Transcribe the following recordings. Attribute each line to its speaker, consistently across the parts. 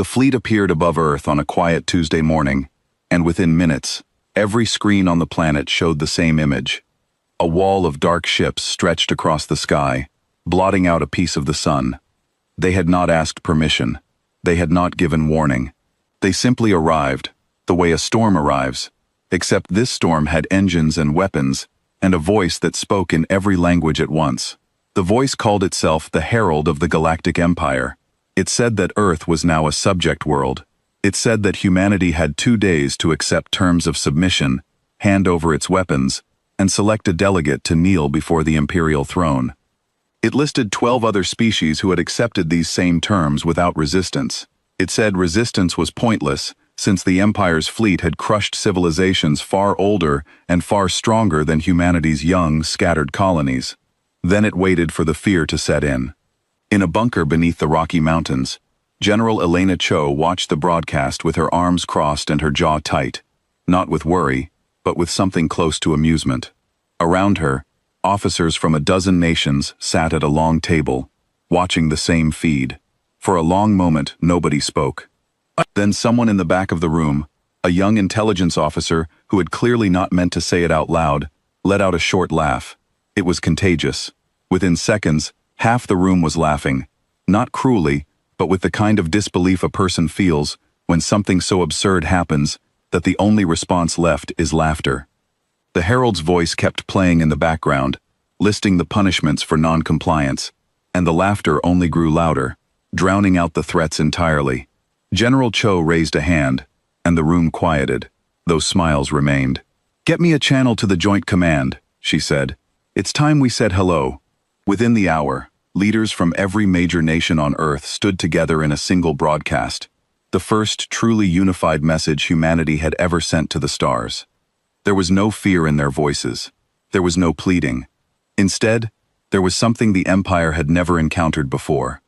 Speaker 1: The fleet appeared above Earth on a quiet Tuesday morning, and within minutes, every screen on the planet showed the same image. A wall of dark ships stretched across the sky, blotting out a piece of the sun. They had not asked permission. They had not given warning. They simply arrived, the way a storm arrives, except this storm had engines and weapons, and a voice that spoke in every language at once. The voice called itself the Herald of the Galactic Empire. It said that Earth was now a subject world. It said that humanity had 2 days to accept terms of submission, hand over its weapons, and select a delegate to kneel before the imperial throne. It listed 12 other species who had accepted these same terms without resistance. It said resistance was pointless, since the Empire's fleet had crushed civilizations far older and far stronger than humanity's young, scattered colonies. Then it waited for the fear to set in. In a bunker beneath the Rocky Mountains, General Elena Cho watched the broadcast with her arms crossed and her jaw tight, not with worry, but with something close to amusement. Around her, officers from a dozen nations sat at a long table, watching the same feed. For a long moment, nobody spoke. Then someone in the back of the room, a young intelligence officer who had clearly not meant to say it out loud, let out a short laugh. It was contagious. Within seconds, half the room was laughing, not cruelly, but with the kind of disbelief a person feels when something so absurd happens that the only response left is laughter. The herald's voice kept playing in the background, listing the punishments for non-compliance, and the laughter only grew louder, drowning out the threats entirely. General Cho raised a hand, and the room quieted, though smiles remained. "Get me a channel to the Joint Command," she said. "It's time we said hello." Within the hour, leaders from every major nation on Earth stood together in a single broadcast, the first truly unified message humanity had ever sent to the stars. There was no fear in their voices. There was no pleading. Instead, there was something the Empire had never encountered before.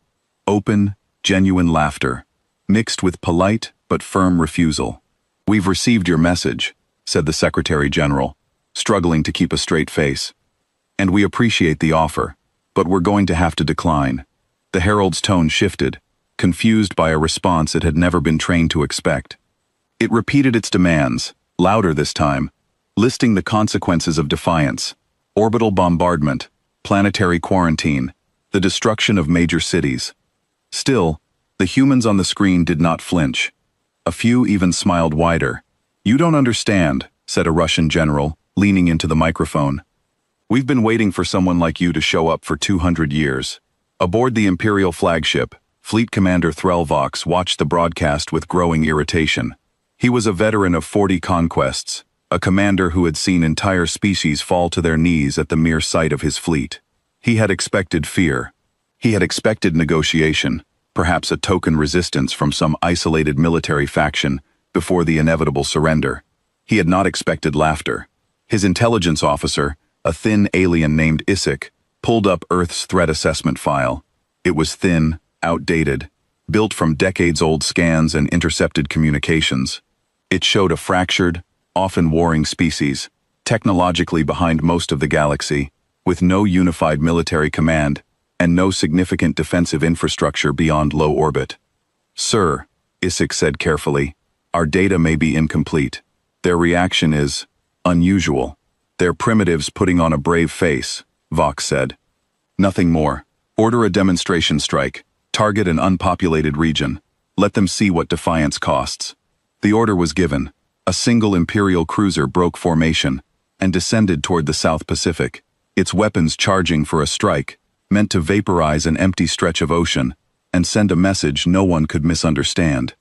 Speaker 1: Open, genuine laughter, mixed with polite but firm refusal. "We've received your message," said the Secretary General, struggling to keep a straight face. "And we appreciate the offer, but we're going to have to decline." The herald's tone shifted, confused by a response it had never been trained to expect. It repeated its demands, louder this time, listing the consequences of defiance: orbital bombardment, planetary quarantine, the destruction of major cities. Still, the humans on the screen did not flinch. A few even smiled wider. "You don't understand," said a Russian general, leaning into the microphone. "We've been waiting for someone like you to show up for 200 years. Aboard the Imperial flagship, Fleet Commander Threlvox watched the broadcast with growing irritation. He was a veteran of 40 conquests, a commander who had seen entire species fall to their knees at the mere sight of his fleet. He had expected fear. He had expected negotiation, perhaps a token resistance from some isolated military faction before the inevitable surrender. He had not expected laughter. His intelligence officer, a thin alien named Isik, pulled up Earth's threat assessment file. It was thin, outdated, built from decades-old scans and intercepted communications. It showed a fractured, often warring species, technologically behind most of the galaxy, with no unified military command and no significant defensive infrastructure beyond low orbit. "Sir," Isik said carefully, "our data may be incomplete. Their reaction is unusual. They're primitives putting on a brave face," Vox said. "Nothing more. Order a demonstration strike. Target an unpopulated region. Let them see what defiance costs." The order was given. A single Imperial cruiser broke formation and descended toward the South Pacific, its weapons charging for a strike, meant to vaporize an empty stretch of ocean and send a message no one could misunderstand.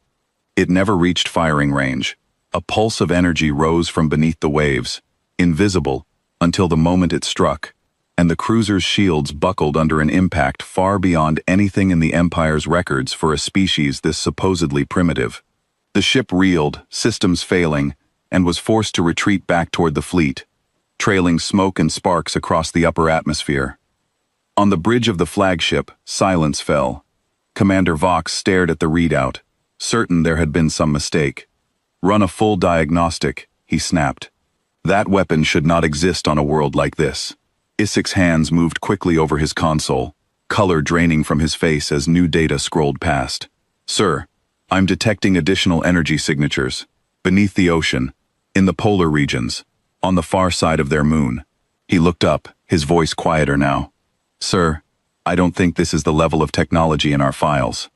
Speaker 1: It never reached firing range. A pulse of energy rose from beneath the waves, invisible, until the moment it struck, and the cruiser's shields buckled under an impact far beyond anything in the Empire's records for a species this supposedly primitive. The ship reeled, systems failing, and was forced to retreat back toward the fleet, trailing smoke and sparks across the upper atmosphere. On the bridge of the flagship, silence fell. Commander Vox stared at the readout, certain there had been some mistake. "Run a full diagnostic," he snapped. "That weapon should not exist on a world like this." Isik's hands moved quickly over his console, color draining from his face as new data scrolled past. "Sir, I'm detecting additional energy signatures. Beneath the ocean, in the polar regions, on the far side of their moon. He looked up, his voice quieter now. Sir, I don't think this is the level of technology in our files.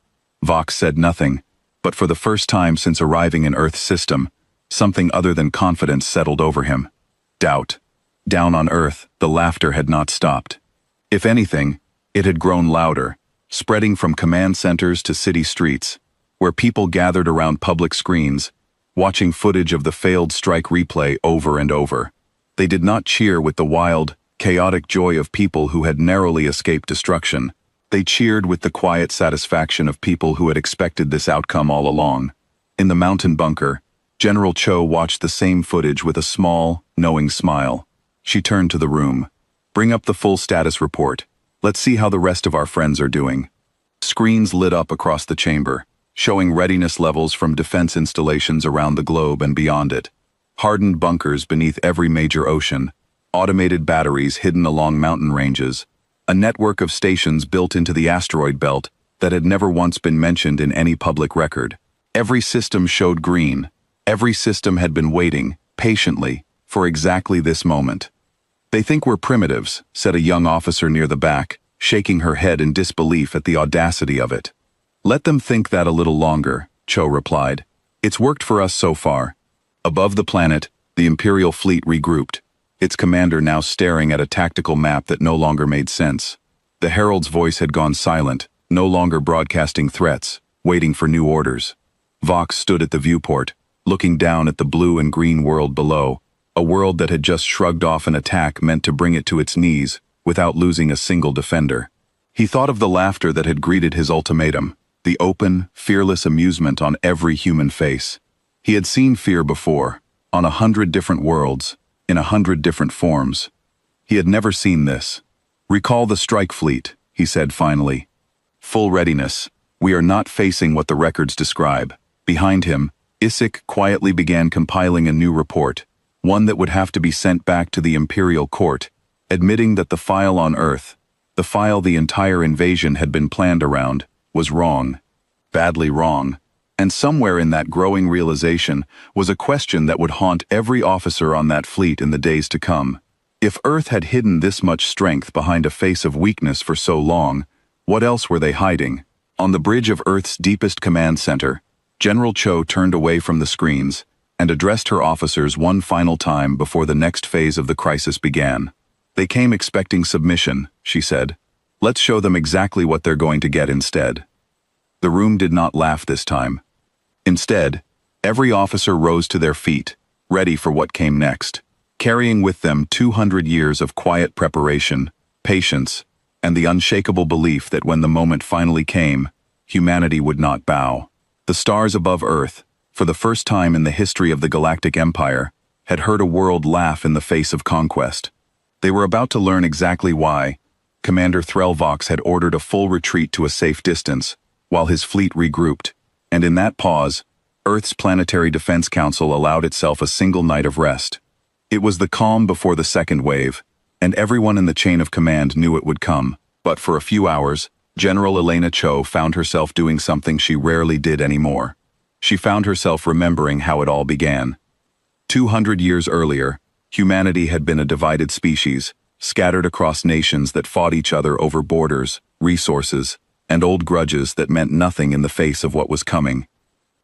Speaker 1: Vox said nothing, but for the first time since arriving in Earth's system, something other than confidence settled over him. Doubt. Down on Earth, the laughter had not stopped. If anything, it had grown louder, spreading from command centers to city streets, where people gathered around public screens, watching footage of the failed strike replay over and over. They did not cheer with the wild, chaotic joy of people who had narrowly escaped destruction. They cheered with the quiet satisfaction of people who had expected this outcome all along. In the mountain bunker, General Cho watched the same footage with a small, knowing smile. She turned to the room. Bring up the full status report. Let's see how the rest of our friends are doing. Screens lit up across the chamber, showing readiness levels from defense installations around the globe and beyond it. Hardened bunkers beneath every major ocean, automated batteries hidden along mountain ranges, a network of stations built into the asteroid belt that had never once been mentioned in any public record. Every system showed green. Every system had been waiting, patiently, for exactly this moment. They think we're primitives, said a young officer near the back, shaking her head in disbelief at the audacity of it. Let them think that a little longer, Cho replied. It's worked for us so far. Above the planet, the Imperial fleet regrouped, its commander now staring at a tactical map that no longer made sense. The Herald's voice had gone silent, no longer broadcasting threats, waiting for new orders. Vox stood at the viewport, looking down at the blue and green world below, a world that had just shrugged off an attack meant to bring it to its knees, without losing a single defender. He thought of the laughter that had greeted his ultimatum, the open, fearless amusement on every human face. He had seen fear before, on 100 different worlds, in 100 different forms. He had never seen this. Recall the strike fleet, he said finally. Full readiness. We are not facing what the records describe. Behind him, Isik quietly began compiling a new report, one that would have to be sent back to the Imperial Court, admitting that the file on Earth, the file the entire invasion had been planned around, was wrong. Badly wrong. And somewhere in that growing realization was a question that would haunt every officer on that fleet in the days to come. If Earth had hidden this much strength behind a face of weakness for so long, what else were they hiding? On the bridge of Earth's deepest command center, General Cho turned away from the screens and addressed her officers one final time before the next phase of the crisis began. They came expecting submission, she said. Let's show them exactly what they're going to get instead. The room did not laugh this time. Instead, every officer rose to their feet, ready for what came next, carrying with them 200 years of quiet preparation, patience, and the unshakable belief that when the moment finally came, humanity would not bow. The stars above Earth, for the first time in the history of the Galactic Empire, had heard a world laugh in the face of conquest. They were about to learn exactly why. Commander Threlvox had ordered a full retreat to a safe distance, while his fleet regrouped, and in that pause, Earth's Planetary Defense Council allowed itself a single night of rest. It was the calm before the second wave, and everyone in the chain of command knew it would come. But for a few hours, General Elena Cho found herself doing something she rarely did anymore. She found herself remembering how it all began. 200 years earlier, humanity had been a divided species, scattered across nations that fought each other over borders, resources, and old grudges that meant nothing in the face of what was coming.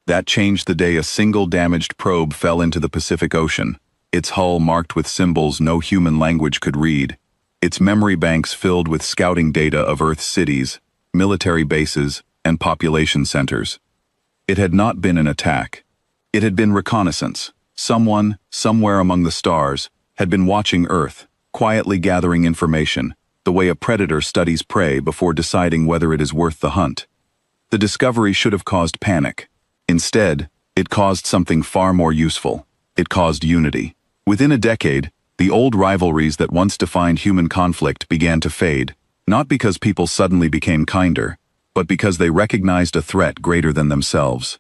Speaker 1: That changed the day a single damaged probe fell into the Pacific Ocean, its hull marked with symbols no human language could read, its memory banks filled with scouting data of Earth's cities, military bases, and population centers. It had not been an attack. It had been reconnaissance. Someone, somewhere among the stars, had been watching Earth, quietly gathering information, the way a predator studies prey before deciding whether it is worth the hunt. The discovery should have caused panic. Instead, it caused something far more useful. It caused unity. Within a decade, the old rivalries that once defined human conflict began to fade, not because people suddenly became kinder, but because they recognized a threat greater than themselves.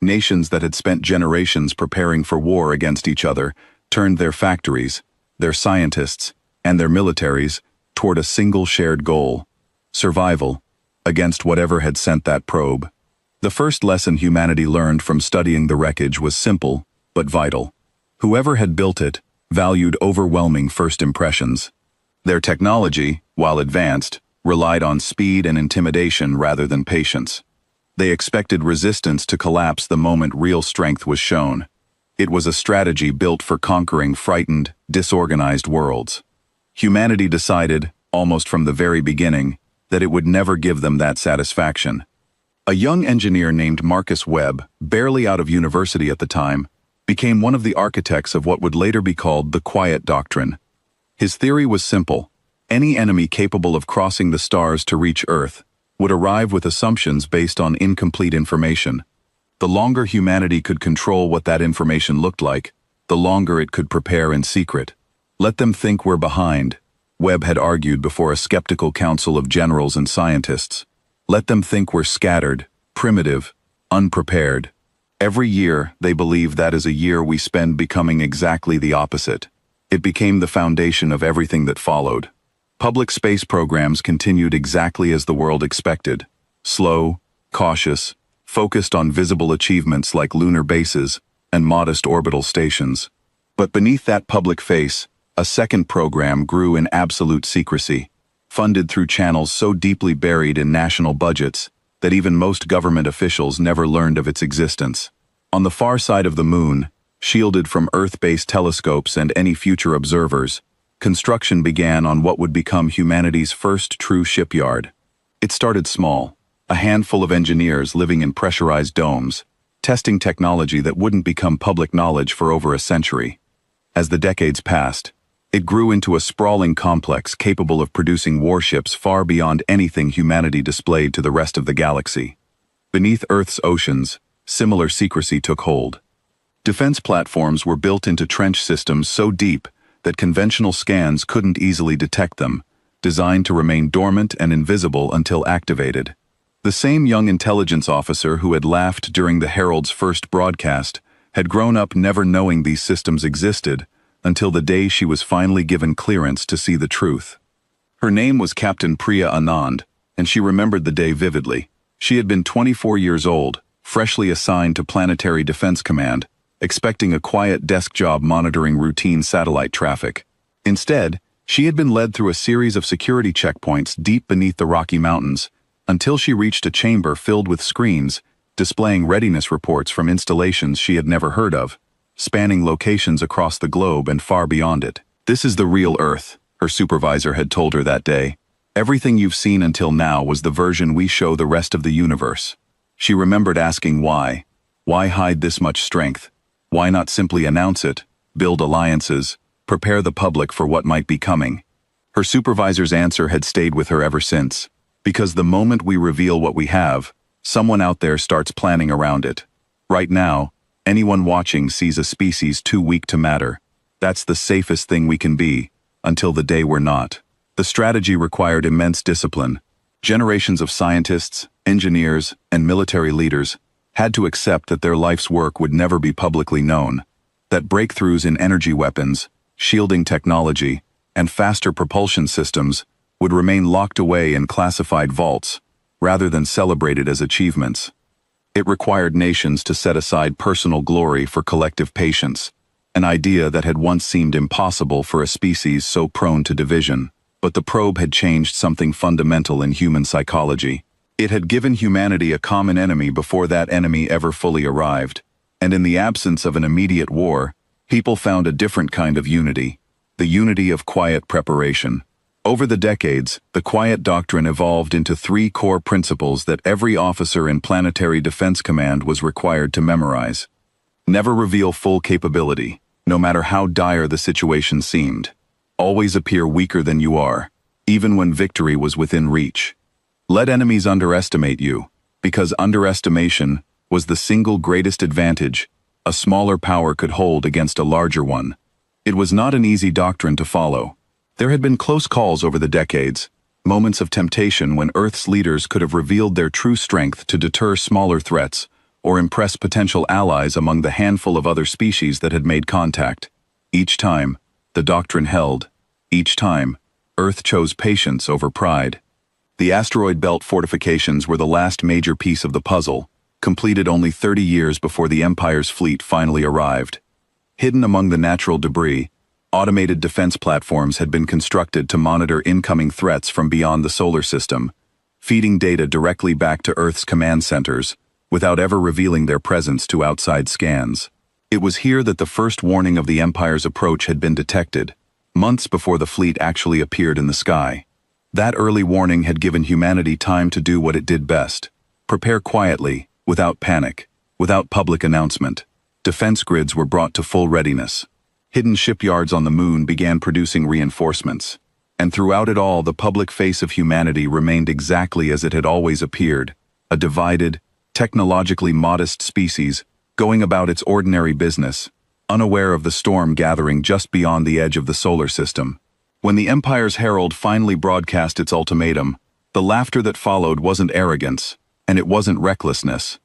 Speaker 1: Nations that had spent generations preparing for war against each other turned their factories, their scientists, and their militaries toward a single shared goal: survival, against whatever had sent that probe. The first lesson humanity learned from studying the wreckage was simple, but vital. Whoever had built it valued overwhelming first impressions. Their technology, while advanced, relied on speed and intimidation rather than patience. They expected resistance to collapse the moment real strength was shown. It was a strategy built for conquering frightened, disorganized worlds. Humanity decided, almost from the very beginning, that it would never give them that satisfaction. A young engineer named Marcus Webb, barely out of university at the time, became one of the architects of what would later be called the Quiet Doctrine. His theory was simple. Any enemy capable of crossing the stars to reach Earth would arrive with assumptions based on incomplete information. The longer humanity could control what that information looked like, the longer it could prepare in secret. Let them think we're behind, Webb had argued before a skeptical council of generals and scientists. Let them think we're scattered, primitive, unprepared. Every year, they believe that is a year we spend becoming exactly the opposite. It became the foundation of everything that followed. Public space programs continued exactly as the world expected. Slow, cautious, focused on visible achievements like lunar bases and modest orbital stations. But beneath that public face, a second program grew in absolute secrecy, funded through channels so deeply buried in national budgets that even most government officials never learned of its existence. On the far side of the moon, shielded from Earth-based telescopes and any future observers, construction began on what would become humanity's first true shipyard. It started small, a handful of engineers living in pressurized domes, testing technology that wouldn't become public knowledge for over a century. As the decades passed, it grew into a sprawling complex capable of producing warships far beyond anything humanity displayed to the rest of the galaxy. Beneath Earth's oceans, similar secrecy took hold. Defense platforms were built into trench systems so deep that conventional scans couldn't easily detect them, designed to remain dormant and invisible until activated. The same young intelligence officer who had laughed during the Herald's first broadcast had grown up never knowing these systems existed until the day she was finally given clearance to see the truth. Her name was Captain Priya Anand, and she remembered the day vividly. She had been 24 years old, freshly assigned to Planetary Defense Command, expecting a quiet desk job monitoring routine satellite traffic. Instead, she had been led through a series of security checkpoints deep beneath the Rocky Mountains, until she reached a chamber filled with screens, displaying readiness reports from installations she had never heard of, spanning locations across the globe and far beyond it. "This is the real Earth," her supervisor had told her that day. "Everything you've seen until now was the version we show the rest of the universe." She remembered asking why. Why hide this much strength? Why not simply announce it, build alliances, prepare the public for what might be coming? Her supervisor's answer had stayed with her ever since. Because the moment we reveal what we have, someone out there starts planning around it. Right now, anyone watching sees a species too weak to matter. That's the safest thing we can be, until the day we're not. The strategy required immense discipline. Generations of scientists, engineers, and military leaders had to accept that their life's work would never be publicly known, that breakthroughs in energy weapons, shielding technology, and faster propulsion systems would remain locked away in classified vaults, rather than celebrated as achievements. It required nations to set aside personal glory for collective patience, an idea that had once seemed impossible for a species so prone to division. But the probe had changed something fundamental in human psychology. It had given humanity a common enemy before that enemy ever fully arrived, and in the absence of an immediate war, people found a different kind of unity, the unity of quiet preparation. Over the decades, the Quiet Doctrine evolved into 3 core principles that every officer in Planetary Defense Command was required to memorize. Never reveal full capability, no matter how dire the situation seemed. Always appear weaker than you are, even when victory was within reach. Let enemies underestimate you, because underestimation was the single greatest advantage a smaller power could hold against a larger one. It was not an easy doctrine to follow. There had been close calls over the decades, moments of temptation when Earth's leaders could have revealed their true strength to deter smaller threats or impress potential allies among the handful of other species that had made contact. Each time, the doctrine held. Each time, Earth chose patience over pride. The asteroid belt fortifications were the last major piece of the puzzle, completed only 30 years before the Empire's fleet finally arrived. Hidden among the natural debris, automated defense platforms had been constructed to monitor incoming threats from beyond the solar system, feeding data directly back to Earth's command centers, without ever revealing their presence to outside scans. It was here that the first warning of the Empire's approach had been detected, months before the fleet actually appeared in the sky. That early warning had given humanity time to do what it did best: prepare quietly, without panic, without public announcement. Defense grids were brought to full readiness. Hidden shipyards on the moon began producing reinforcements. And throughout it all, the public face of humanity remained exactly as it had always appeared: a divided, technologically modest species, going about its ordinary business, unaware of the storm gathering just beyond the edge of the solar system. When the Empire's herald finally broadcast its ultimatum, the laughter that followed wasn't arrogance, and it wasn't recklessness.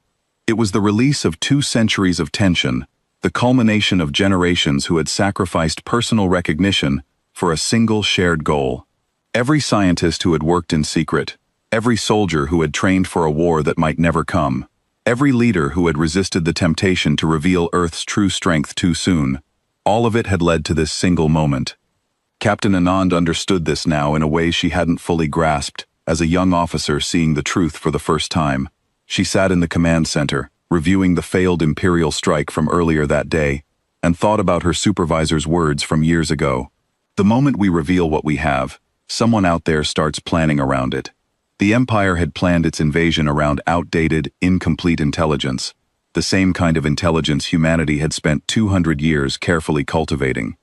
Speaker 1: It was the release of 2 centuries of tension, the culmination of generations who had sacrificed personal recognition for a single shared goal. Every scientist who had worked in secret, every soldier who had trained for a war that might never come, every leader who had resisted the temptation to reveal Earth's true strength too soon, all of it had led to this single moment. Captain Anand understood this now in a way she hadn't fully grasped, as a young officer seeing the truth for the first time. She sat in the command center, reviewing the failed Imperial strike from earlier that day, and thought about her supervisor's words from years ago. The moment we reveal what we have, someone out there starts planning around it. The Empire had planned its invasion around outdated, incomplete intelligence, the same kind of intelligence humanity had spent 200 years carefully cultivating.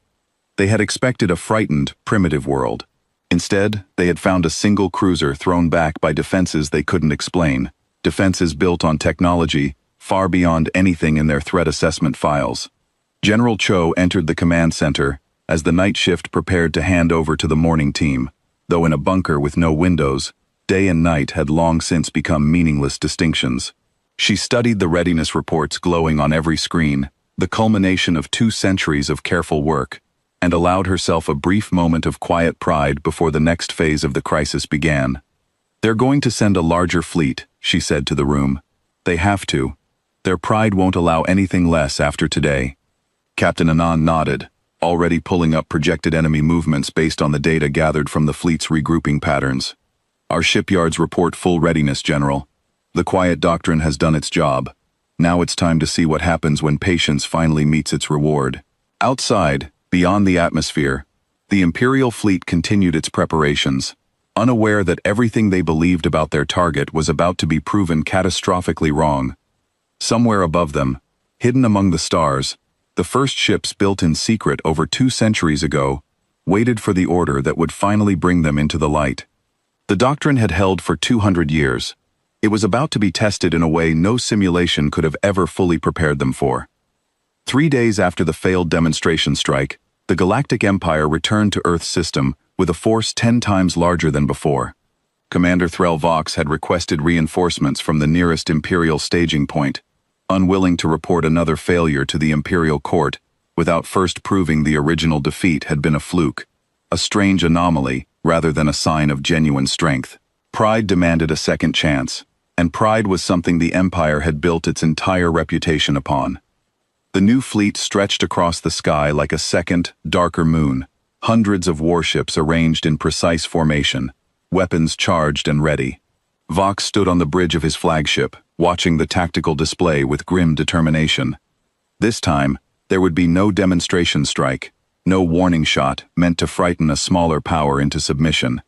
Speaker 1: They had expected a frightened, primitive world. Instead, they had found a single cruiser thrown back by defenses they couldn't explain, defenses built on technology far beyond anything in their threat assessment files. General Cho entered the command center as the night shift prepared to hand over to the morning team, though in a bunker with no windows. Day and night had long since become meaningless distinctions. She studied the readiness reports glowing on every screen, the culmination of 2 centuries of careful work, and allowed herself a brief moment of quiet pride before the next phase of the crisis began. "They're going to send a larger fleet," she said to the room. "They have to. Their pride won't allow anything less after today." Captain Anand nodded, already pulling up projected enemy movements based on the data gathered from the fleet's regrouping patterns. "Our shipyards report full readiness, General. The quiet doctrine has done its job. Now it's time to see what happens when patience finally meets its reward." Outside, beyond the atmosphere, the Imperial fleet continued its preparations, unaware that everything they believed about their target was about to be proven catastrophically wrong. Somewhere above them, hidden among the stars, the first ships built in secret over 2 centuries ago waited for the order that would finally bring them into the light. The doctrine had held for 200 years. It was about to be tested in a way no simulation could have ever fully prepared them for. 3 days after the failed demonstration strike, the Galactic Empire returned to Earth's system with a force 10 times larger than before. Commander Threll Vox had requested reinforcements from the nearest Imperial staging point, unwilling to report another failure to the Imperial court without first proving the original defeat had been a fluke, a strange anomaly rather than a sign of genuine strength. Pride demanded a second chance, and pride was something the Empire had built its entire reputation upon. The new fleet stretched across the sky like a second, darker moon, hundreds of warships arranged in precise formation, weapons charged and ready. Vox stood on the bridge of his flagship, watching the tactical display with grim determination. This time, there would be no demonstration strike, no warning shot meant to frighten a smaller power into submission.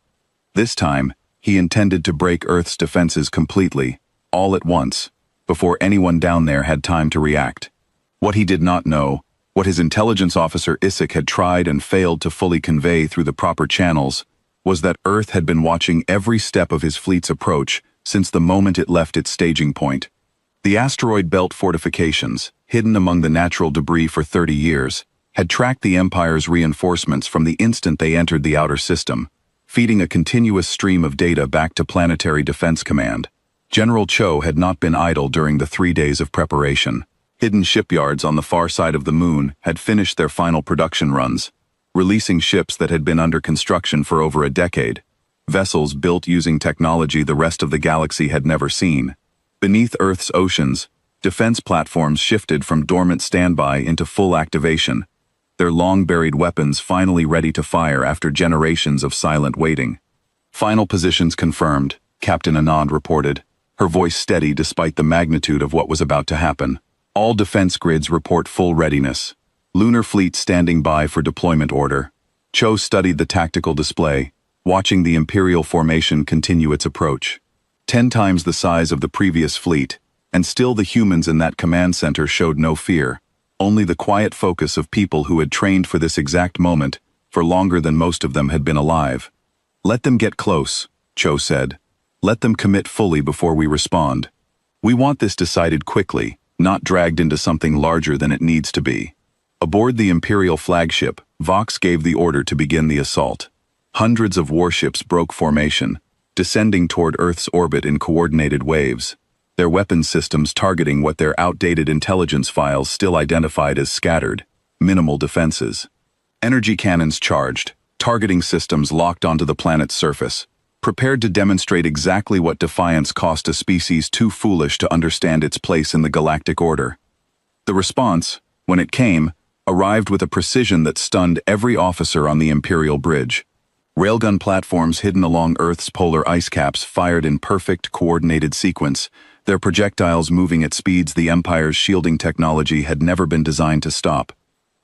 Speaker 1: This time, he intended to break Earth's defenses completely, all at once, before anyone down there had time to react. What he did not know, what his intelligence officer Isaac had tried and failed to fully convey through the proper channels, was that Earth had been watching every step of his fleet's approach since the moment it left its staging point. The asteroid belt fortifications, hidden among the natural debris for 30 years, had tracked the Empire's reinforcements from the instant they entered the outer system, feeding a continuous stream of data back to Planetary Defense Command. General Cho had not been idle during the 3 days of preparation. Hidden shipyards on the far side of the moon had finished their final production runs, releasing ships that had been under construction for over a decade, vessels built using technology the rest of the galaxy had never seen. Beneath Earth's oceans, defense platforms shifted from dormant standby into full activation, their long-buried weapons finally ready to fire after generations of silent waiting. Final positions confirmed, Captain Anand reported, her voice steady despite the magnitude of what was about to happen. All defense grids report full readiness. Lunar fleet standing by for deployment order. Cho studied the tactical display, watching the Imperial formation continue its approach. 10 times the size of the previous fleet, and still the humans in that command center showed no fear, only the quiet focus of people who had trained for this exact moment for longer than most of them had been alive. Let them get close, Cho said. Let them commit fully before we respond. We want this decided quickly, not dragged into something larger than it needs to be. Aboard the Imperial flagship, Vox gave the order to begin the assault. Hundreds of warships broke formation, descending toward Earth's orbit in coordinated waves, their weapons systems targeting what their outdated intelligence files still identified as scattered, minimal defenses. Energy cannons charged, targeting systems locked onto the planet's surface, prepared to demonstrate exactly what defiance cost a species too foolish to understand its place in the galactic order. The response, when it came, arrived with a precision that stunned every officer on the Imperial bridge. Railgun platforms hidden along Earth's polar ice caps fired in perfect, coordinated sequence, their projectiles moving at speeds the Empire's shielding technology had never been designed to stop.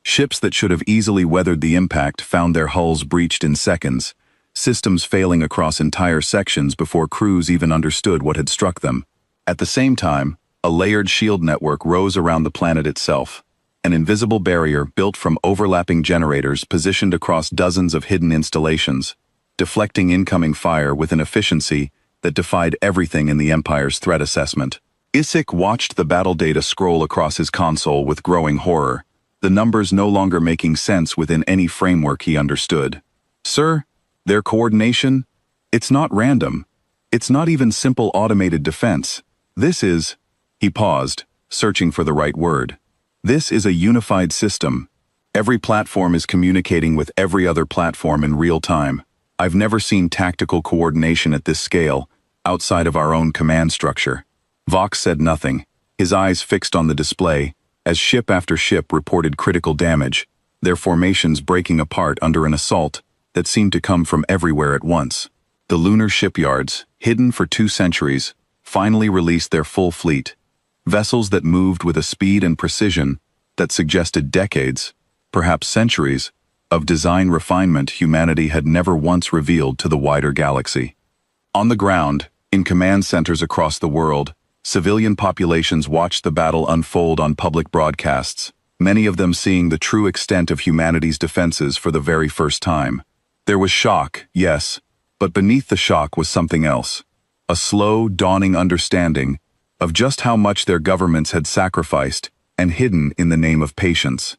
Speaker 1: Ships that should have easily weathered the impact found their hulls breached in seconds, systems failing across entire sections before crews even understood what had struck them. At the same time, a layered shield network rose around the planet itself, an invisible barrier built from overlapping generators positioned across dozens of hidden installations, deflecting incoming fire with an efficiency that defied everything in the Empire's threat assessment. Isik watched the battle data scroll across his console with growing horror, the numbers no longer making sense within any framework he understood. Sir, their coordination? It's not random. It's not even simple automated defense. This is... He paused, searching for the right word. This is a unified system. Every platform is communicating with every other platform in real time. I've never seen tactical coordination at this scale, outside of our own command structure. Vox said nothing, his eyes fixed on the display, as ship after ship reported critical damage, their formations breaking apart under an assault that seemed to come from everywhere at once. The lunar shipyards, hidden for 2 centuries, finally released their full fleet. Vessels that moved with a speed and precision that suggested decades, perhaps centuries, of design refinement humanity had never once revealed to the wider galaxy. On the ground, in command centers across the world, civilian populations watched the battle unfold on public broadcasts, many of them seeing the true extent of humanity's defenses for the very first time. There was shock, yes, but beneath the shock was something else. A slow, dawning understanding of just how much their governments had sacrificed and hidden in the name of patience.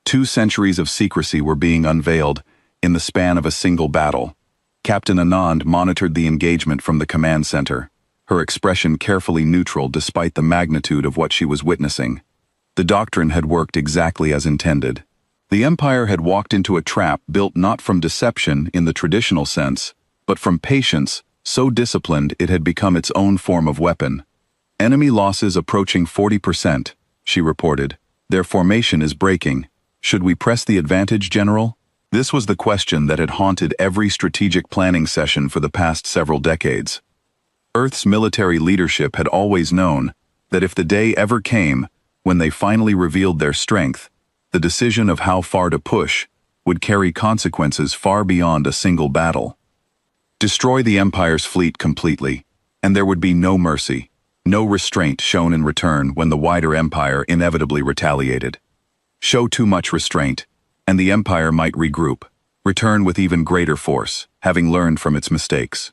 Speaker 1: 2 centuries of secrecy were being unveiled in the span of a single battle. Captain Anand monitored the engagement from the command center, her expression carefully neutral despite the magnitude of what she was witnessing. The doctrine had worked exactly as intended. The Empire had walked into a trap built not from deception in the traditional sense, but from patience, so disciplined it had become its own form of weapon. Enemy losses approaching 40%, she reported. Their formation is breaking. Should we press the advantage, General? This was the question that had haunted every strategic planning session for the past several decades. Earth's military leadership had always known that if the day ever came when they finally revealed their strength, the decision of how far to push would carry consequences far beyond a single battle. Destroy the Empire's fleet completely, and there would be no mercy. No restraint shown in return when the wider Empire inevitably retaliated. Show too much restraint, and the Empire might regroup, return with even greater force, having learned from its mistakes.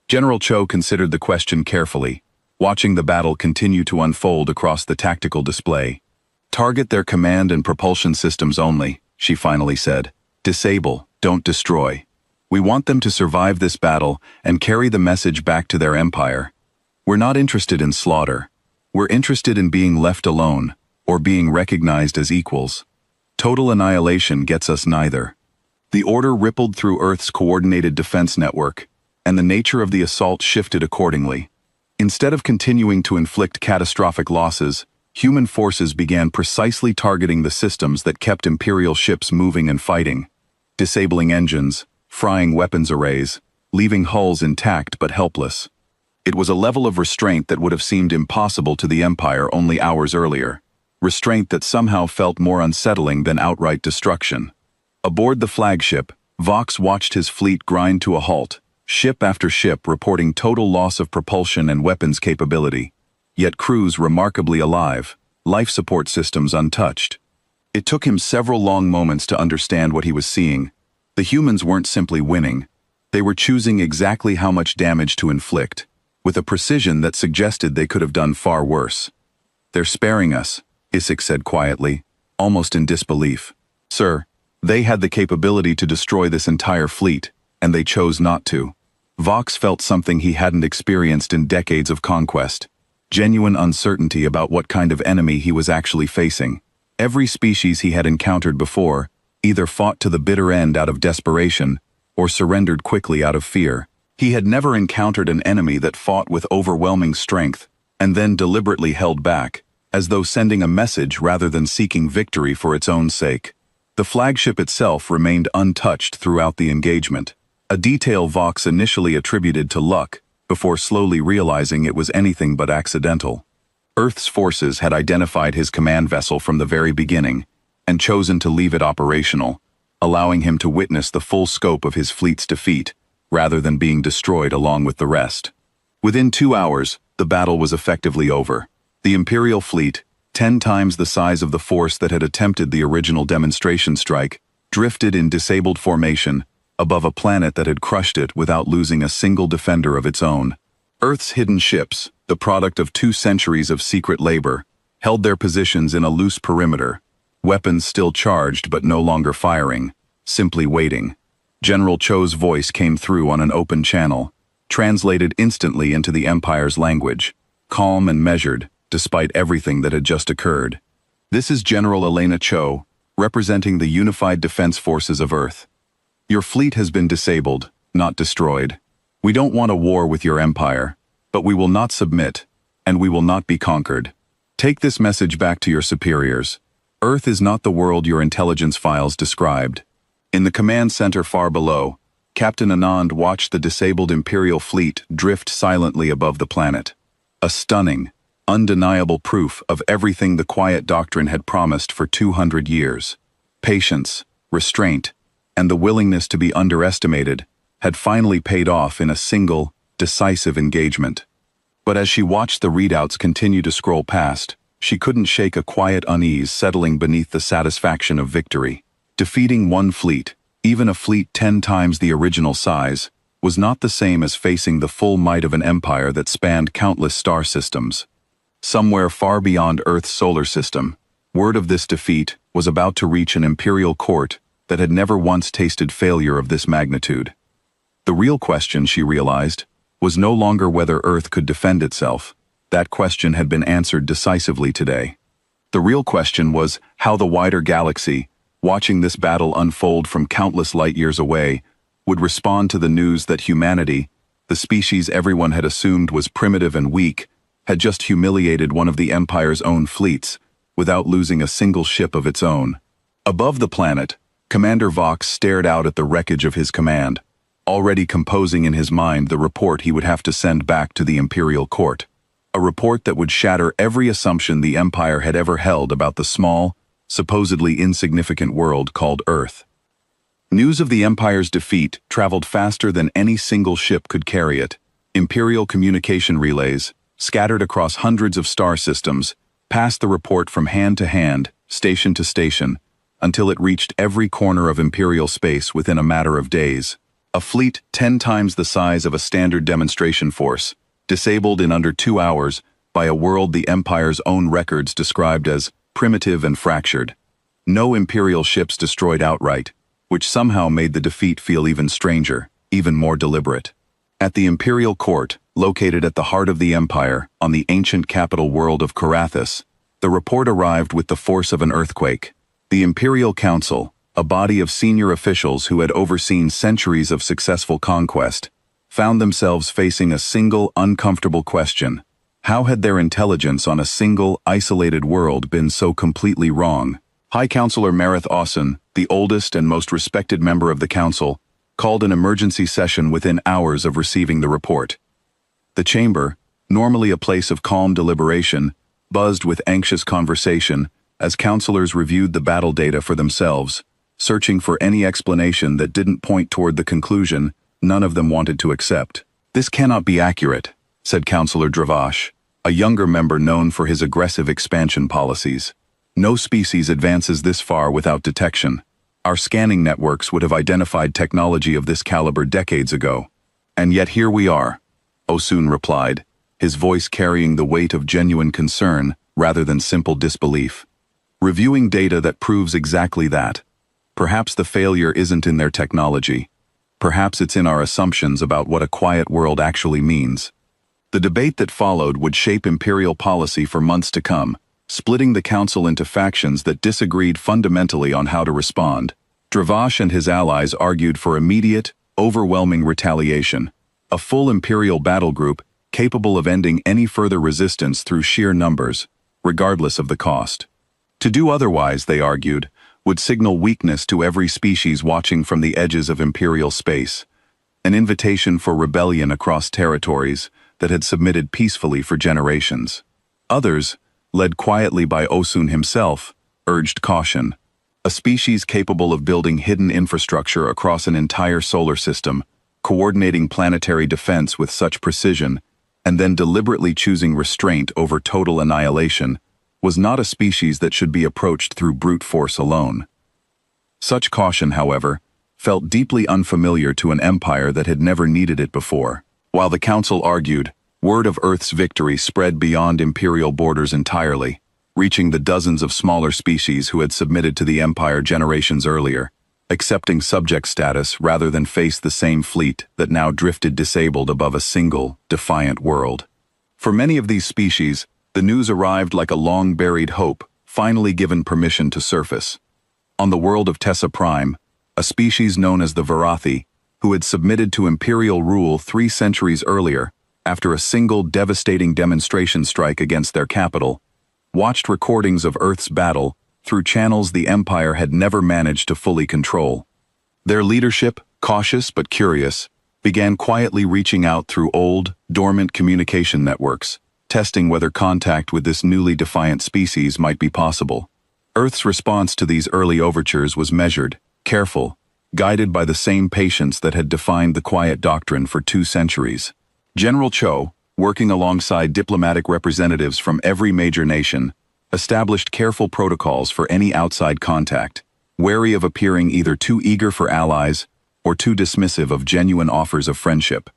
Speaker 1: General Cho considered the question carefully, watching the battle continue to unfold across the tactical display. Target their command and propulsion systems only, she finally said. Disable, don't destroy. We want them to survive this battle and carry the message back to their Empire. We're not interested in slaughter. We're interested in being left alone, or being recognized as equals. Total annihilation gets us neither. The order rippled through Earth's coordinated defense network, and the nature of the assault shifted accordingly. Instead of continuing to inflict catastrophic losses, human forces began precisely targeting the systems that kept Imperial ships moving and fighting, disabling engines, frying weapons arrays, leaving hulls intact but helpless. It was a level of restraint that would have seemed impossible to the Empire only hours earlier, restraint that somehow felt more unsettling than outright destruction. Aboard the flagship, Vox watched his fleet grind to a halt, ship after ship reporting total loss of propulsion and weapons capability, yet crews remarkably alive, life support systems untouched. It took him several long moments to understand what he was seeing. The humans weren't simply winning. They were choosing exactly how much damage to inflict, with a precision that suggested they could have done far worse. "They're sparing us," Isik said quietly, almost in disbelief. "Sir, they had the capability to destroy this entire fleet, and they chose not to." Vox felt something he hadn't experienced in decades of conquest. Genuine uncertainty about what kind of enemy he was actually facing. Every species he had encountered before either fought to the bitter end out of desperation or surrendered quickly out of fear. He had never encountered an enemy that fought with overwhelming strength and then deliberately held back, as though sending a message rather than seeking victory for its own sake. The flagship itself remained untouched throughout the engagement, a detail Vox initially attributed to luck, before slowly realizing it was anything but accidental. Earth's forces had identified his command vessel from the very beginning, and chosen to leave it operational, allowing him to witness the full scope of his fleet's defeat, rather than being destroyed along with the rest. Within 2 hours, the battle was effectively over. The Imperial fleet, 10 times the size of the force that had attempted the original demonstration strike, drifted in disabled formation above a planet that had crushed it without losing a single defender of its own. Earth's hidden ships, the product of 2 centuries of secret labor, held their positions in a loose perimeter, weapons still charged but no longer firing, simply waiting. General Cho's voice came through on an open channel, translated instantly into the Empire's language, calm and measured, despite everything that had just occurred. "This is General Elena Cho, representing the Unified Defense Forces of Earth. Your fleet has been disabled, not destroyed. We don't want a war with your empire, but we will not submit, and we will not be conquered. Take this message back to your superiors. Earth is not the world your intelligence files described." In the command center far below, Captain Anand watched the disabled Imperial fleet drift silently above the planet. A stunning, undeniable proof of everything the Quiet Doctrine had promised for 200 years. Patience, restraint, and the willingness to be underestimated had finally paid off in a single, decisive engagement. But as she watched the readouts continue to scroll past, she couldn't shake a quiet unease settling beneath the satisfaction of victory. Defeating one fleet, even a fleet 10 times the original size, was not the same as facing the full might of an empire that spanned countless star systems. Somewhere far beyond Earth's solar system, word of this defeat was about to reach an imperial court that had never once tasted failure of this magnitude. The real question, she realized, was no longer whether Earth could defend itself. That question had been answered decisively today. The real question was how the wider galaxy, watching this battle unfold from countless light years away, would respond to the news that humanity, the species everyone had assumed was primitive and weak, had just humiliated one of the Empire's own fleets, without losing a single ship of its own. Above the planet, Commander Vox stared out at the wreckage of his command, already composing in his mind the report he would have to send back to the Imperial Court. A report that would shatter every assumption the Empire had ever held about the small, supposedly insignificant world called Earth. News of the Empire's defeat traveled faster than any single ship could carry it. Imperial communication relays, scattered across hundreds of star systems, passed the report from hand to hand, station to station, until it reached every corner of Imperial space within a matter of days. A fleet 10 times the size of a standard demonstration force, disabled in under 2 hours by a world the Empire's own records described as primitive and fractured. No Imperial ships destroyed outright, which somehow made the defeat feel even stranger, even more deliberate. At the Imperial Court, located at the heart of the Empire, on the ancient capital world of Carathis, the report arrived with the force of an earthquake. The Imperial Council, a body of senior officials who had overseen centuries of successful conquest, found themselves facing a single uncomfortable question. How had their intelligence on a single, isolated world been so completely wrong? High Counselor Marith Austin, the oldest and most respected member of the council, called an emergency session within hours of receiving the report. The chamber, normally a place of calm deliberation, buzzed with anxious conversation as counselors reviewed the battle data for themselves, searching for any explanation that didn't point toward the conclusion none of them wanted to accept. "This cannot be accurate," said Counselor Dravash, a younger member known for his aggressive expansion policies. "No species advances this far without detection. Our scanning networks would have identified technology of this caliber decades ago. And yet here we are," Osun replied, his voice carrying the weight of genuine concern rather than simple disbelief. "Reviewing data that proves exactly that. Perhaps the failure isn't in their technology. Perhaps it's in our assumptions about what a quiet world actually means." The debate that followed would shape imperial policy for months to come, splitting the council into factions that disagreed fundamentally on how to respond. Dravash and his allies argued for immediate, overwhelming retaliation, a full imperial battle group capable of ending any further resistance through sheer numbers, regardless of the cost. To do otherwise, they argued, would signal weakness to every species watching from the edges of imperial space, an invitation for rebellion across territories that had submitted peacefully for generations. Others, led quietly by Osun himself, urged caution. A species capable of building hidden infrastructure across an entire solar system, coordinating planetary defense with such precision, and then deliberately choosing restraint over total annihilation, was not a species that should be approached through brute force alone. Such caution, however, felt deeply unfamiliar to an empire that had never needed it before. While the council argued, word of Earth's victory spread beyond imperial borders entirely, reaching the dozens of smaller species who had submitted to the empire generations earlier, accepting subject status rather than face the same fleet that now drifted disabled above a single, defiant world. For many of these species, the news arrived like a long-buried hope, finally given permission to surface. On the world of Tessa Prime, a species known as the Varathi, who had submitted to imperial rule 3 centuries earlier, after a single devastating demonstration strike against their capital, watched recordings of Earth's battle through channels the Empire had never managed to fully control. Their leadership, cautious but curious, began quietly reaching out through old, dormant communication networks, testing whether contact with this newly defiant species might be possible. Earth's response to these early overtures was measured, careful, guided by the same patience that had defined the Quiet Doctrine for 2 centuries. General Cho, working alongside diplomatic representatives from every major nation, established careful protocols for any outside contact, wary of appearing either too eager for allies or too dismissive of genuine offers of friendship.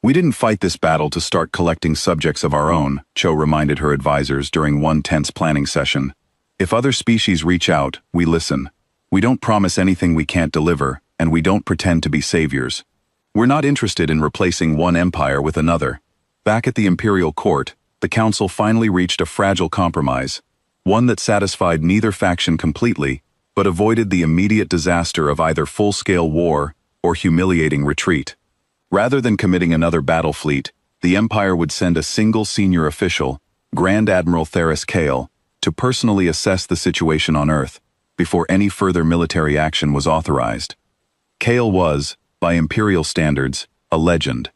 Speaker 1: "We didn't fight this battle to start collecting subjects of our own," Cho reminded her advisors during one tense planning session. "If other species reach out, we listen. We don't promise anything we can't deliver, and we don't pretend to be saviors. We're not interested in replacing one empire with another." Back at the imperial court, the council finally reached a fragile compromise, one that satisfied neither faction completely, but avoided the immediate disaster of either full-scale war or humiliating retreat. Rather than committing another battle fleet, the Empire would send a single senior official, Grand Admiral Theris Kale, to personally assess the situation on Earth, before any further military action was authorized. Kale was, by imperial standards, a legend.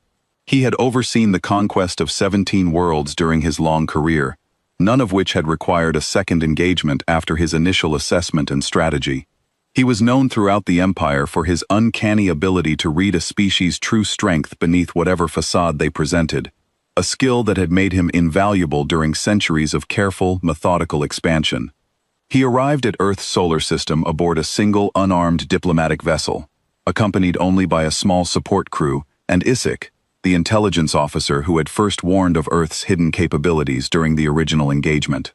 Speaker 1: He had overseen the conquest of 17 worlds during his long career, none of which had required a second engagement after his initial assessment and strategy. He was known throughout the Empire for his uncanny ability to read a species' true strength beneath whatever facade they presented, a skill that had made him invaluable during centuries of careful, methodical expansion. He arrived at Earth's solar system aboard a single unarmed diplomatic vessel, accompanied only by a small support crew, and Isik, the intelligence officer who had first warned of Earth's hidden capabilities during the original engagement.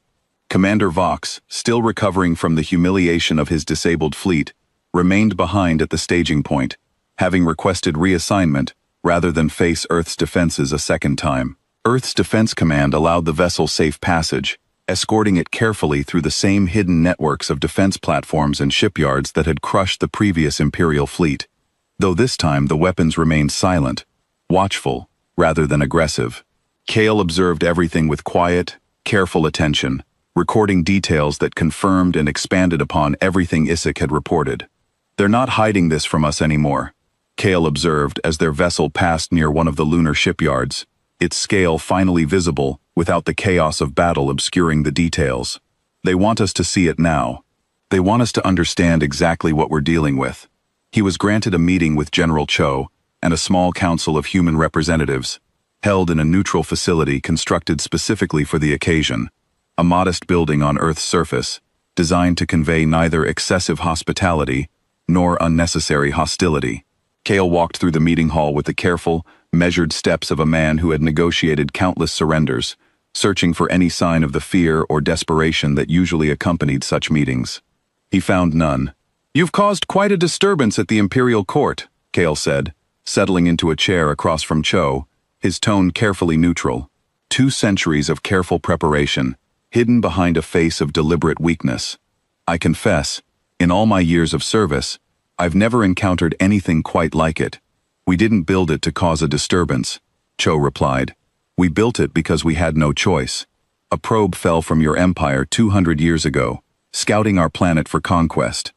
Speaker 1: Commander Vox, still recovering from the humiliation of his disabled fleet, remained behind at the staging point, having requested reassignment rather than face Earth's defenses a second time. Earth's Defense Command allowed the vessel safe passage, escorting it carefully through the same hidden networks of defense platforms and shipyards that had crushed the previous Imperial fleet. Though this time the weapons remained silent, watchful, rather than aggressive. Kale observed everything with quiet, careful attention, recording details that confirmed and expanded upon everything Isaac had reported. "They're not hiding this from us anymore," Kale observed as their vessel passed near one of the lunar shipyards, its scale finally visible without the chaos of battle obscuring the details. "They want us to see it now. They want us to understand exactly what we're dealing with." He was granted a meeting with General Cho and a small council of human representatives, held in a neutral facility constructed specifically for the occasion, a modest building on Earth's surface, designed to convey neither excessive hospitality nor unnecessary hostility. Kale walked through the meeting hall with the careful, measured steps of a man who had negotiated countless surrenders, searching for any sign of the fear or desperation that usually accompanied such meetings. He found none. "You've caused quite a disturbance at the Imperial Court," Kale said, settling into a chair across from Cho, his tone carefully neutral. 2 centuries of careful preparation, hidden behind a face of deliberate weakness. "I confess, in all my years of service, I've never encountered anything quite like it. We didn't build it to cause a disturbance," Cho replied. "We built it because we had no choice. A probe fell from your empire 200 years ago, scouting our planet for conquest.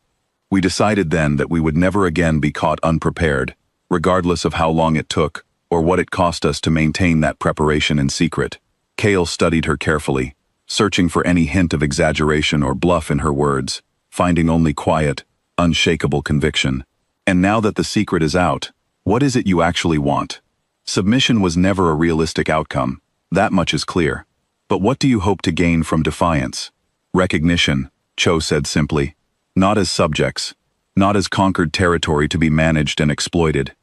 Speaker 1: We decided then that we would never again be caught unprepared, regardless of how long it took or what it cost us to maintain that preparation in secret." Kale studied her carefully, searching for any hint of exaggeration or bluff in her words, finding only quiet, unshakable conviction. "And now that the secret is out, what is it you actually want? Submission was never a realistic outcome, that much is clear. But what do you hope to gain from defiance?" "Recognition," Cho said simply. "Not as subjects, not as conquered territory to be managed and exploited.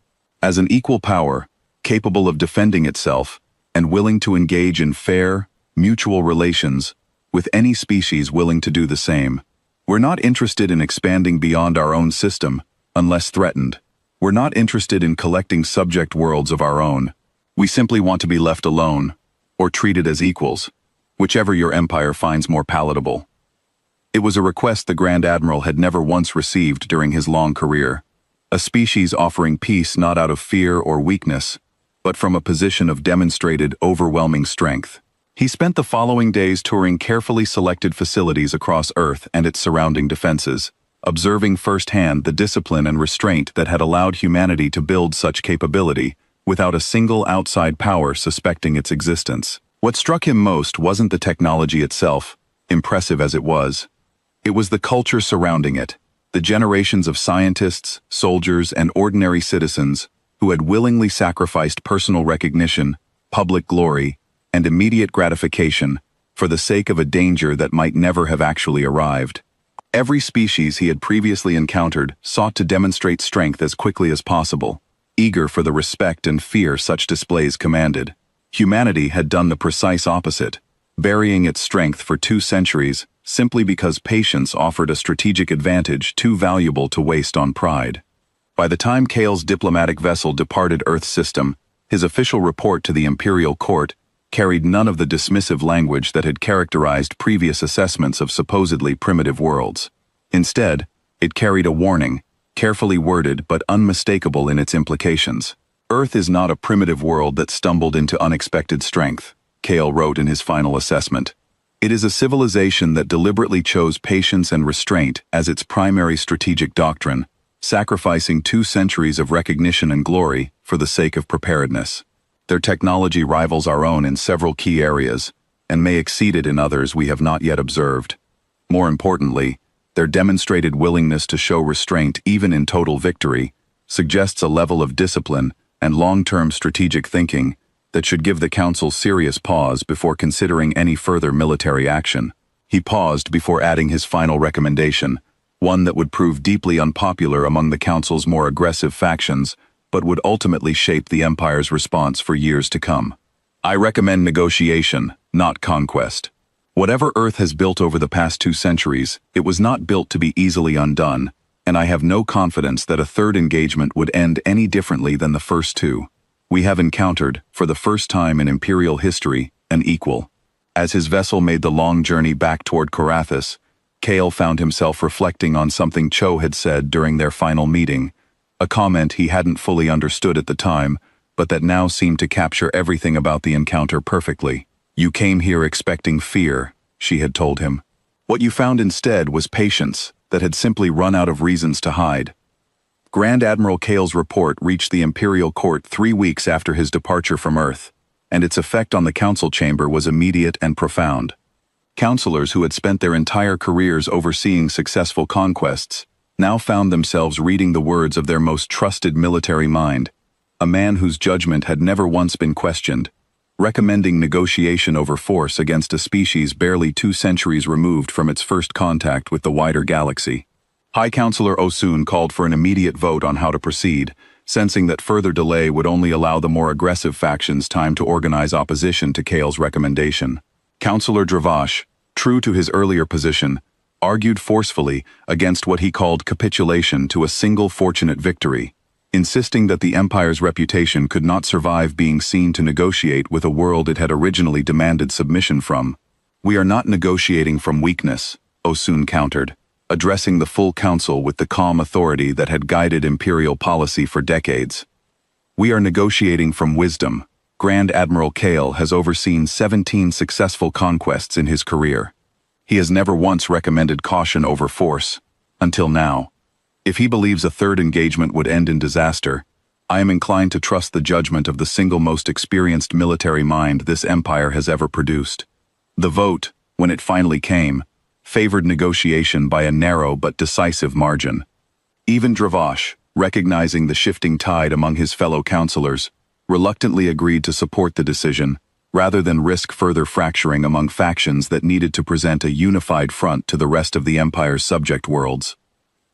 Speaker 1: As an equal power, capable of defending itself, and willing to engage in fair, mutual relations with any species willing to do the same. We're not interested in expanding beyond our own system, unless threatened. We're not interested in collecting subject worlds of our own. We simply want to be left alone, or treated as equals, whichever your empire finds more palatable." It was a request the Grand Admiral had never once received during his long career. A species offering peace not out of fear or weakness, but from a position of demonstrated, overwhelming strength. He spent the following days touring carefully selected facilities across Earth and its surrounding defenses, observing firsthand the discipline and restraint that had allowed humanity to build such capability without a single outside power suspecting its existence. What struck him most wasn't the technology itself, impressive as it was. It was the culture surrounding it, the generations of scientists, soldiers, and ordinary citizens who had willingly sacrificed personal recognition, public glory, and immediate gratification for the sake of a danger that might never have actually arrived. Every species he had previously encountered sought to demonstrate strength as quickly as possible, eager for the respect and fear such displays commanded. Humanity had done the precise opposite, burying its strength for 2 centuries simply because patience offered a strategic advantage too valuable to waste on pride. By the time Kale's diplomatic vessel departed Earth's system, his official report to the Imperial Court carried none of the dismissive language that had characterized previous assessments of supposedly primitive worlds. Instead, it carried a warning, carefully worded but unmistakable in its implications. "Earth is not a primitive world that stumbled into unexpected strength," Kale wrote in his final assessment. "It is a civilization that deliberately chose patience and restraint as its primary strategic doctrine, sacrificing 2 centuries of recognition and glory for the sake of preparedness. Their technology rivals our own in several key areas, and may exceed it in others we have not yet observed. More importantly, their demonstrated willingness to show restraint even in total victory suggests a level of discipline and long-term strategic thinking that should give the Council serious pause before considering any further military action." He paused before adding his final recommendation, one that would prove deeply unpopular among the Council's more aggressive factions, but would ultimately shape the Empire's response for years to come. "I recommend negotiation, not conquest. Whatever Earth has built over the past 2 centuries, it was not built to be easily undone, and I have no confidence that a third engagement would end any differently than the first 2. We have encountered, for the first time in Imperial history, an equal." As his vessel made the long journey back toward Korathis, Kale found himself reflecting on something Cho had said during their final meeting, a comment he hadn't fully understood at the time, but that now seemed to capture everything about the encounter perfectly. "You came here expecting fear," she had told him. "What you found instead was patience that had simply run out of reasons to hide." Grand Admiral Cale's report reached the Imperial Court 3 weeks after his departure from Earth, and its effect on the council chamber was immediate and profound. Counselors who had spent their entire careers overseeing successful conquests now found themselves reading the words of their most trusted military mind, a man whose judgment had never once been questioned, recommending negotiation over force against a species barely 2 centuries removed from its first contact with the wider galaxy. High Counselor Osun called for an immediate vote on how to proceed, sensing that further delay would only allow the more aggressive factions time to organize opposition to Cale's recommendation. Counselor Dravash, true to his earlier position, argued forcefully against what he called capitulation to a single fortunate victory, insisting that the Empire's reputation could not survive being seen to negotiate with a world it had originally demanded submission from. "We are not negotiating from weakness," Osun countered, addressing the full council with the calm authority that had guided imperial policy for decades. "We are negotiating from wisdom. Grand Admiral Cale has overseen 17 successful conquests in his career. He has never once recommended caution over force, until now. If he believes a third engagement would end in disaster, I am inclined to trust the judgment of the single most experienced military mind this empire has ever produced." The vote, when it finally came, favored negotiation by a narrow but decisive margin. Even Dravash, recognizing the shifting tide among his fellow counselors, reluctantly agreed to support the decision, rather than risk further fracturing among factions that needed to present a unified front to the rest of the Empire's subject worlds,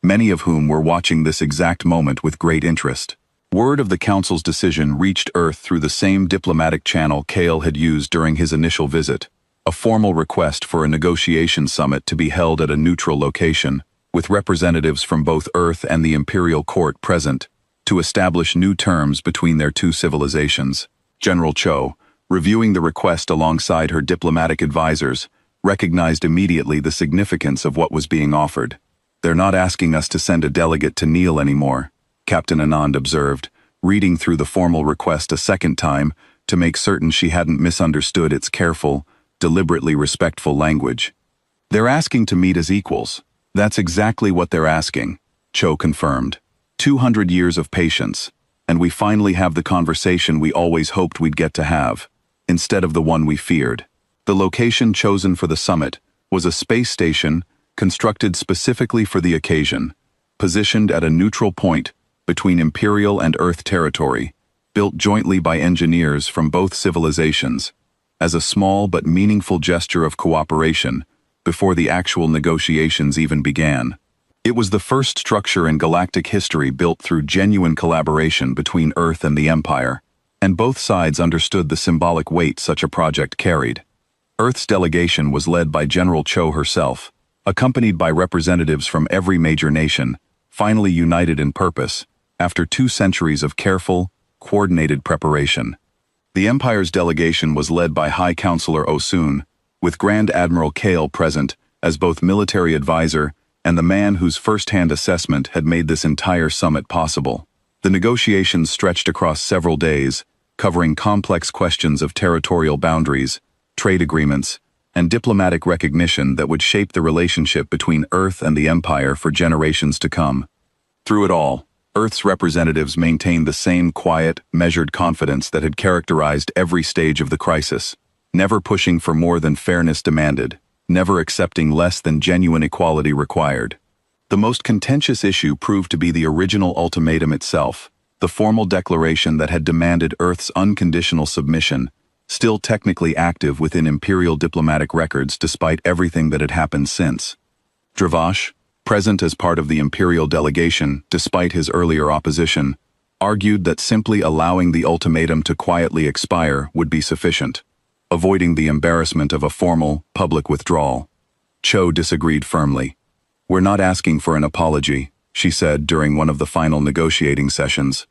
Speaker 1: many of whom were watching this exact moment with great interest. Word of the Council's decision reached Earth through the same diplomatic channel Cale had used during his initial visit, a formal request for a negotiation summit to be held at a neutral location, with representatives from both Earth and the Imperial Court present, to establish new terms between their two civilizations. General Cho, reviewing the request alongside her diplomatic advisors, recognized immediately the significance of what was being offered. "They're not asking us to send a delegate to kneel anymore," Captain Anand observed, reading through the formal request a second time to make certain she hadn't misunderstood its careful, deliberately respectful language. "They're asking to meet as equals. That's exactly what they're asking," Cho confirmed. 200 years of patience, and we finally have the conversation we always hoped we'd get to have, instead of the one we feared. The location chosen for the summit was a space station constructed specifically for the occasion, positioned at a neutral point between Imperial and Earth territory, built jointly by engineers from both civilizations, as a small but meaningful gesture of cooperation before the actual negotiations even began. It was the first structure in galactic history built through genuine collaboration between Earth and the Empire, and both sides understood the symbolic weight such a project carried. Earth's delegation was led by General Cho herself, accompanied by representatives from every major nation, finally united in purpose, after 2 centuries of careful, coordinated preparation. The Empire's delegation was led by High Counselor Osun, with Grand Admiral Cale present as both military advisor and the man whose first-hand assessment had made this entire summit possible. The negotiations stretched across several days, covering complex questions of territorial boundaries, trade agreements, and diplomatic recognition that would shape the relationship between Earth and the Empire for generations to come. Through it all, Earth's representatives maintained the same quiet, measured confidence that had characterized every stage of the crisis, never pushing for more than fairness demanded, never accepting less than genuine equality required. The most contentious issue proved to be the original ultimatum itself, the formal declaration that had demanded Earth's unconditional submission, still technically active within Imperial diplomatic records despite everything that had happened since. Dravash, present as part of the Imperial delegation despite his earlier opposition, argued that simply allowing the ultimatum to quietly expire would be sufficient, avoiding the embarrassment of a formal, public withdrawal. Cho disagreed firmly. "We're not asking for an apology," she said during one of the final negotiating sessions.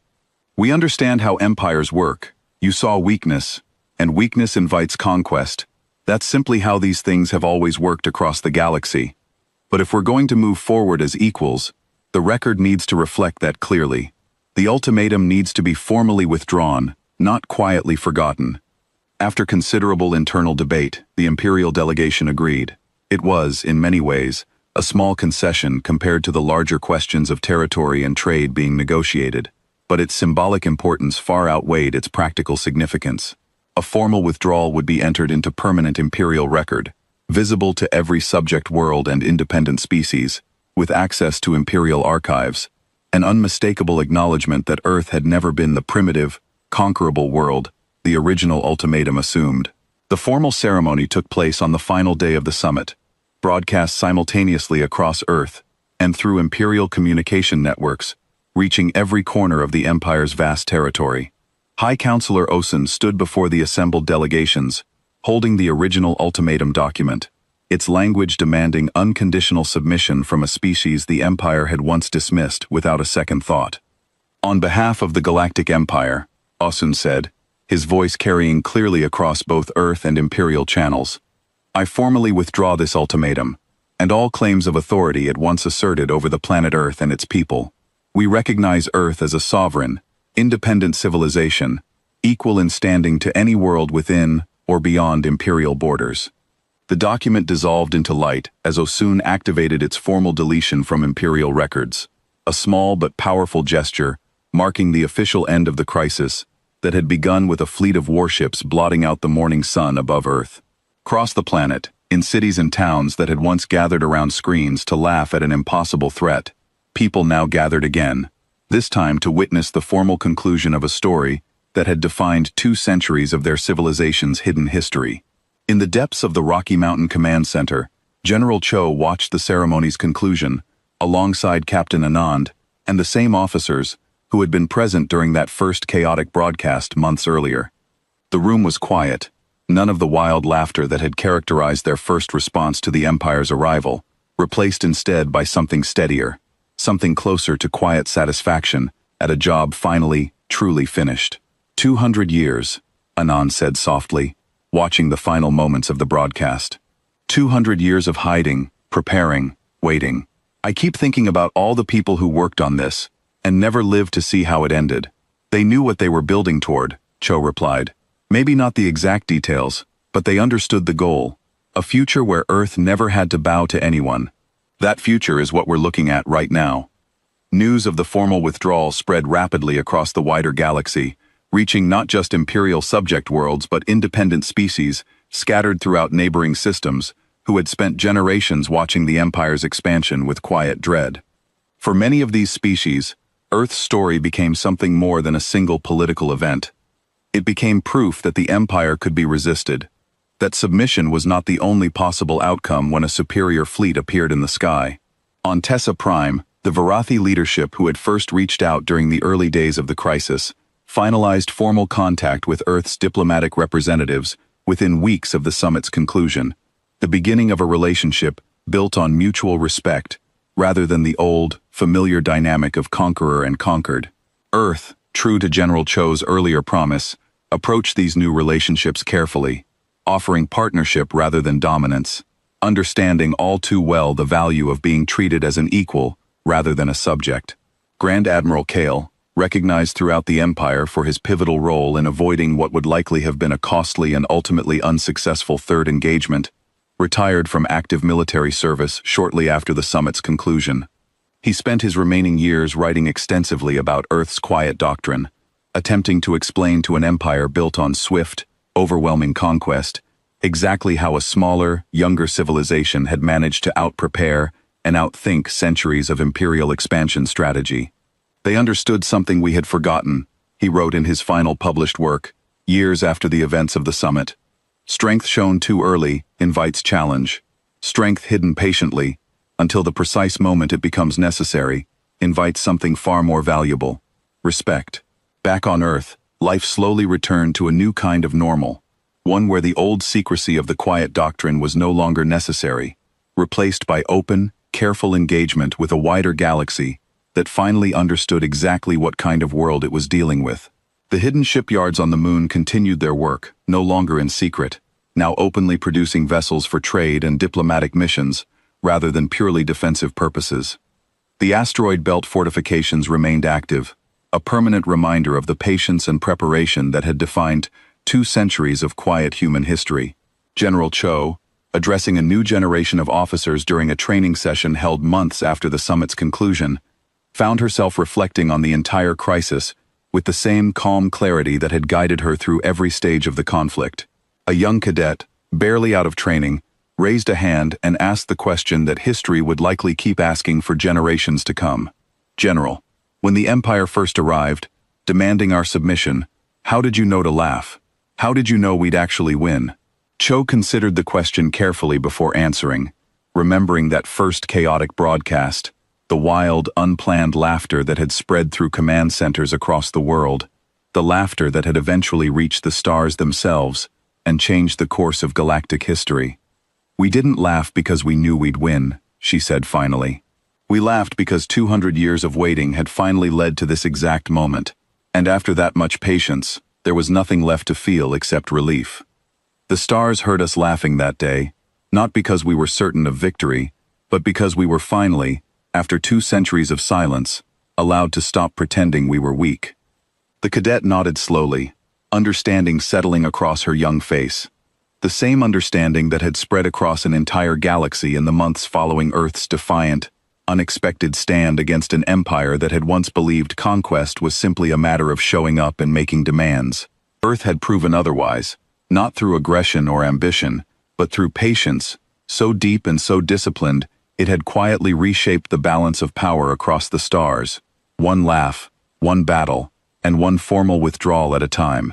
Speaker 1: "We understand how empires work. You saw weakness, and weakness invites conquest. That's simply how these things have always worked across the galaxy. But if we're going to move forward as equals, the record needs to reflect that clearly. The ultimatum needs to be formally withdrawn, not quietly forgotten. After considerable internal debate, the Imperial delegation agreed. It was, in many ways, a small concession compared to the larger questions of territory and trade being negotiated, but its symbolic importance far outweighed its practical significance. A formal withdrawal would be entered into permanent Imperial record, visible to every subject world and independent species, with access to Imperial archives, an unmistakable acknowledgement that Earth had never been the primitive, conquerable world the original ultimatum assumed. The formal ceremony took place on the final day of the summit, broadcast simultaneously across Earth and through Imperial communication networks, reaching every corner of the Empire's vast territory. High Counselor Osen stood before the assembled delegations, holding the original ultimatum document, its language demanding unconditional submission from a species the Empire had once dismissed without a second thought. On behalf of the Galactic Empire, Osen said, his voice carrying clearly across both Earth and Imperial channels, I formally withdraw this ultimatum, and all claims of authority it once asserted over the planet Earth and its people. We recognize Earth as a sovereign, independent civilization, equal in standing to any world within or beyond Imperial borders. The document dissolved into light as Osun activated its formal deletion from Imperial records, a small but powerful gesture marking the official end of the crisis that had begun with a fleet of warships blotting out the morning sun above Earth. Across the planet, in cities and towns that had once gathered around screens to laugh at an impossible threat, people now gathered again, this time to witness the formal conclusion of a story that had defined 2 centuries of their civilization's hidden history. In the depths of the Rocky Mountain Command Center, General Cho watched the ceremony's conclusion, alongside Captain Anand and the same officers who had been present during that first chaotic broadcast months earlier. The room was quiet, none of the wild laughter that had characterized their first response to the Empire's arrival, replaced instead by something steadier, something closer to quiet satisfaction at a job finally, truly finished. 200 years, Anand said softly, watching the final moments of the broadcast. 200 years of hiding, preparing, waiting. I keep thinking about all the people who worked on this, and never lived to see how it ended. They knew what they were building toward, Cho replied. Maybe not the exact details, but they understood the goal, a future where Earth never had to bow to anyone. That future is what we're looking at right now. News of the formal withdrawal spread rapidly across the wider galaxy, reaching not just Imperial subject worlds but independent species scattered throughout neighboring systems who had spent generations watching the Empire's expansion with quiet dread. For many of these species, Earth's story became something more than a single political event. It became proof that the Empire could be resisted, that submission was not the only possible outcome when a superior fleet appeared in the sky. On Tessa Prime, the Varathi leadership who had first reached out during the early days of the crisis finalized formal contact with Earth's diplomatic representatives within weeks of the summit's conclusion, the beginning of a relationship built on mutual respect, rather than the old, familiar dynamic of conqueror and conquered. Earth, true to General Cho's earlier promise, approached these new relationships carefully, offering partnership rather than dominance, understanding all too well the value of being treated as an equal rather than a subject. Grand Admiral Kale, recognized throughout the Empire for his pivotal role in avoiding what would likely have been a costly and ultimately unsuccessful third engagement, retired from active military service shortly after the summit's conclusion. He spent his remaining years writing extensively about Earth's quiet doctrine, attempting to explain to an empire built on swift, overwhelming conquest exactly how a smaller, younger civilization had managed to outprepare and outthink centuries of imperial expansion strategy. They understood something we had forgotten, he wrote in his final published work, years after the events of the summit. Strength shown too early invites challenge. Strength hidden patiently, until the precise moment it becomes necessary, invites something far more valuable: respect. Back on Earth, life slowly returned to a new kind of normal, one where the old secrecy of the quiet doctrine was no longer necessary, replaced by open, careful engagement with a wider galaxy that finally understood exactly what kind of world it was dealing with. The hidden shipyards on the moon continued their work, no longer in secret, now openly producing vessels for trade and diplomatic missions, rather than purely defensive purposes. The asteroid belt fortifications remained active, a permanent reminder of the patience and preparation that had defined 2 centuries of quiet human history. General Cho, addressing a new generation of officers during a training session held months after the summit's conclusion, found herself reflecting on the entire crisis with the same calm clarity that had guided her through every stage of the conflict. A young cadet, barely out of training, raised a hand and asked the question that history would likely keep asking for generations to come. General, when the Empire first arrived, demanding our submission, how did you know to laugh? How did you know we'd actually win? Cho considered the question carefully before answering, remembering that first chaotic broadcast, the wild, unplanned laughter that had spread through command centers across the world, the laughter that had eventually reached the stars themselves and changed the course of galactic history. We didn't laugh because we knew we'd win, she said finally. We laughed because 200 years of waiting had finally led to this exact moment, and after that much patience, there was nothing left to feel except relief. The stars heard us laughing that day, not because we were certain of victory, but because we were finally, after 2 centuries of silence, allowed to stop pretending we were weak. The cadet nodded slowly, understanding settling across her young face. The same understanding that had spread across an entire galaxy in the months following Earth's defiant, unexpected stand against an empire that had once believed conquest was simply a matter of showing up and making demands. Earth had proven otherwise, not through aggression or ambition, but through patience, so deep and so disciplined, it had quietly reshaped the balance of power across the stars, one laugh, one battle, and one formal withdrawal at a time.